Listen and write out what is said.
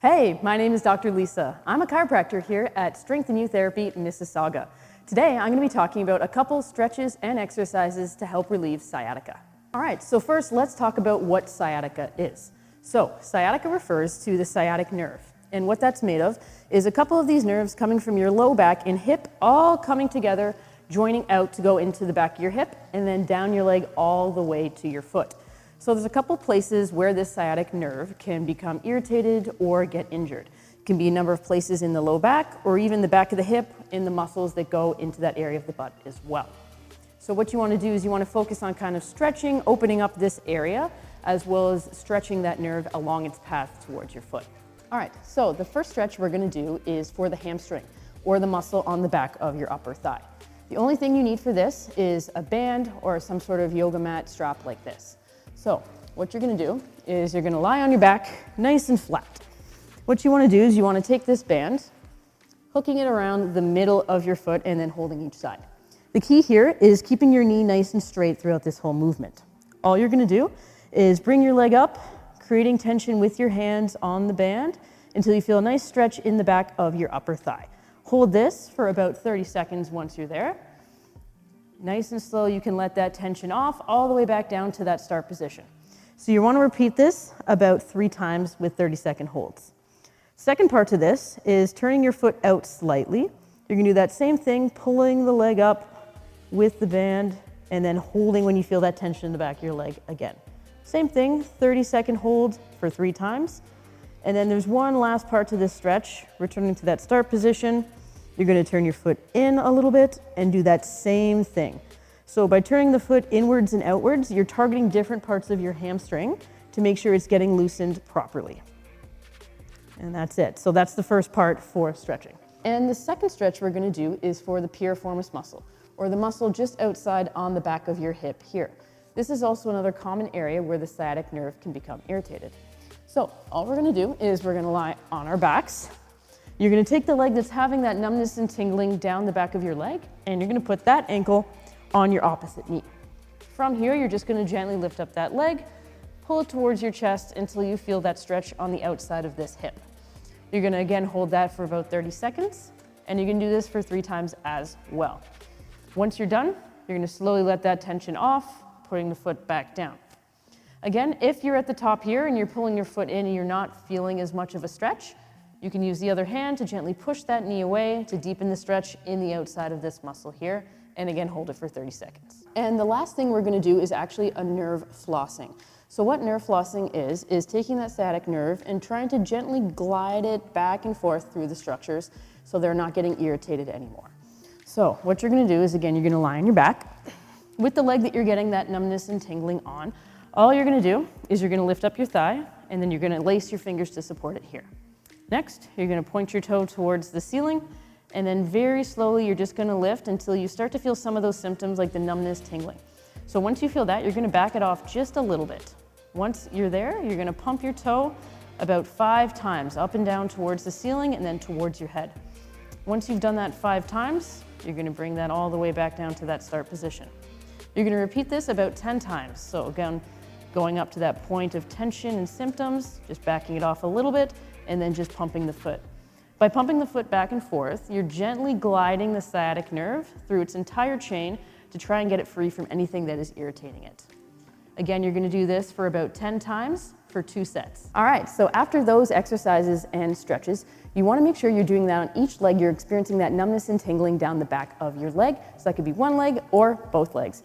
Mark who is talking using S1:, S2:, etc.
S1: Hey, my name is Dr. Lisa. I'm a chiropractor here at Strenght-N-U Therapy, Mississauga. Today, I'm going to be talking about a couple stretches and exercises to help relieve sciatica. All right, so first, let's talk about what sciatica is. So, sciatica refers to the sciatic nerve, and what that's made of is a couple of these nerves coming from your low back and hip, all coming together, joining out to go into the back of your hip, and then down your leg all the way to your foot. So there's a couple places where this sciatic nerve can become irritated or get injured. It can be a number of places in the low back or even the back of the hip in the muscles that go into that area of the butt as well. So what you want to do is you want to focus on kind of stretching, opening up this area, as well as stretching that nerve along its path towards your foot. All right, so the first stretch we're going to do is for the hamstring or the muscle on the back of your upper thigh. The only thing you need for this is a band or some sort of yoga mat strap like this. So what you're going to do is you're going to lie on your back nice and flat. What you want to do is you want to take this band, hooking it around the middle of your foot and then holding each side. The key here is keeping your knee nice and straight throughout this whole movement. All you're going to do is bring your leg up, creating tension with your hands on the band until you feel a nice stretch in the back of your upper thigh. Hold this for about 30 seconds once you're there. Nice and slow, you can let that tension off all the way back down to that start position. So you want to repeat this about 3 times with 30-second holds. Second part to this is turning your foot out slightly. You're going to do that same thing, pulling the leg up with the band and then holding when you feel that tension in the back of your leg again. Same thing, 30-second hold for 3 times. And then there's one last part to this stretch, returning to that start position. You're going to turn your foot in a little bit and do that same thing. So by turning the foot inwards and outwards, you're targeting different parts of your hamstring to make sure it's getting loosened properly. And that's it. So that's the first part for stretching. And the second stretch we're going to do is for the piriformis muscle, or the muscle just outside on the back of your hip here. This is also another common area where the sciatic nerve can become irritated. So all we're going to do is we're going to lie on our backs. You're going to take the leg that's having that numbness and tingling down the back of your leg, and you're going to put that ankle on your opposite knee. From here, you're just going to gently lift up that leg, pull it towards your chest until you feel that stretch on the outside of this hip. You're going to again hold that for about 30 seconds, and you can do this for 3 times as well. Once you're done, you're going to slowly let that tension off, putting the foot back down. Again, if you're at the top here and you're pulling your foot in and you're not feeling as much of a stretch, you can use the other hand to gently push that knee away to deepen the stretch in the outside of this muscle here, and again, hold it for 30 seconds. And the last thing we're going to do is actually a nerve flossing. So what nerve flossing is taking that sciatic nerve and trying to gently glide it back and forth through the structures so they're not getting irritated anymore. So what you're going to do is, again, you're going to lie on your back with the leg that you're getting that numbness and tingling on. All you're going to do is you're going to lift up your thigh, and then you're going to lace your fingers to support it here. Next, you're going to point your toe towards the ceiling, and then very slowly you're just going to lift until you start to feel some of those symptoms like the numbness, tingling. So once you feel that, you're going to back it off just a little bit. Once you're there, you're going to pump your toe about 5 times up and down towards the ceiling and then towards your head. Once you've done that 5 times, you're going to bring that all the way back down to that start position. You're going to repeat this about 10 times. So again, going up to that point of tension and symptoms, just backing it off a little bit, and then just pumping the foot. By pumping the foot back and forth, you're gently gliding the sciatic nerve through its entire chain to try and get it free from anything that is irritating it. Again, you're going to do this for about 10 times for 2 sets. All right, so after those exercises and stretches, you want to make sure you're doing that on each leg. You're experiencing that numbness and tingling down the back of your leg. So that could be one leg or both legs.